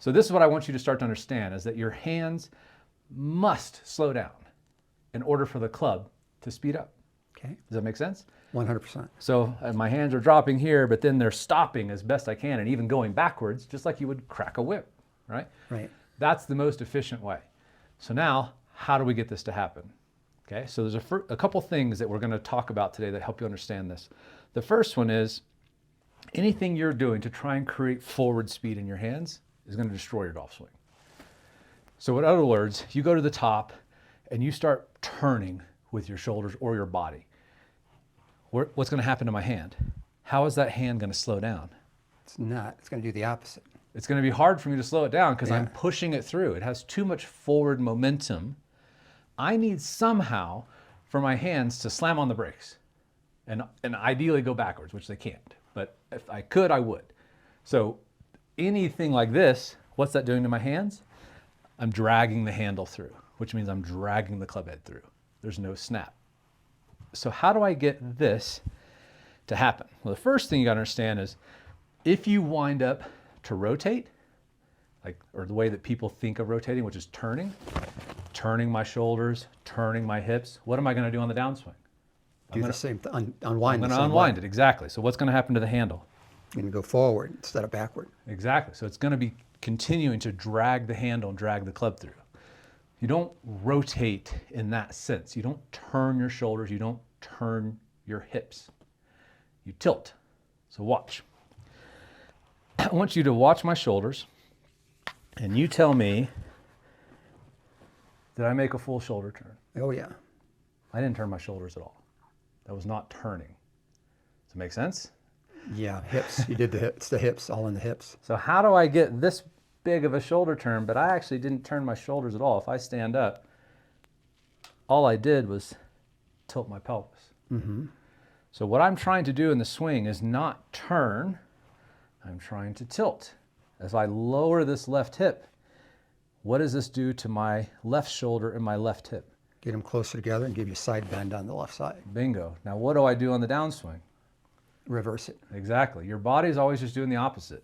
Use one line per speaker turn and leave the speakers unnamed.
So this is what I want you to start to understand, is that your hands must slow down in order for the club to speed up.
Okay.
Does that make sense?
100%.
So my hands are dropping here, but then they're stopping as best I can and even going backwards, just like you would crack a whip, right?
Right.
That's the most efficient way. So now, how do we get this to happen? Okay, so there's a couple things that we're going to talk about today that help you understand this. The first one is anything you're doing to try and create forward speed in your hands is going to destroy your golf swing. So in other words, you go to the top and you start turning with your shoulders or your body. What's going to happen to my hand? How is that hand going to slow down?
It's not. It's going to do the opposite.
It's going to be hard for me to slow it down because
Yeah.
I'm pushing it through. It has too much forward momentum. I need somehow for my hands to slam on the brakes and ideally go backwards, which they can't. But if I could, I would. So anything like this, what's that doing to my hands? I'm dragging the handle through, which means I'm dragging the club head through. There's no snap. So how do I get this to happen? Well, the first thing you gotta understand is if you wind up to rotate, or the way that people think of rotating, which is turning my shoulders, turning my hips, what am I gonna do on the downswing?
Do the same thing.
I'm
Unwind the
gonna
same
unwind
way.
it, exactly. So what's gonna happen to the handle?
You're going to go forward instead of backward.
Exactly. So it's gonna be continuing to drag the handle and drag the club through. You don't rotate in that sense. You don't turn your shoulders. You don't turn your hips. You tilt. So watch. I want you to watch my shoulders and you tell me, did I make a full shoulder turn?
Oh, yeah.
I didn't turn my shoulders at all. That was not turning. Does it make sense?
Yeah, hips. You did the hips. The hips, all in the hips.
So how do I get this big of a shoulder turn, but I actually didn't turn my shoulders at all? If I stand up, all I did was tilt my pelvis.
Mm-hmm.
So what I'm trying to do in the swing is not turn, I'm trying to tilt. As I lower this left hip, what does this do to my left shoulder and my left hip?
Get them closer together and give you a side bend on the left side.
Bingo. Now what do I do on the downswing?
Reverse it.
Exactly. Your body's always just doing the opposite.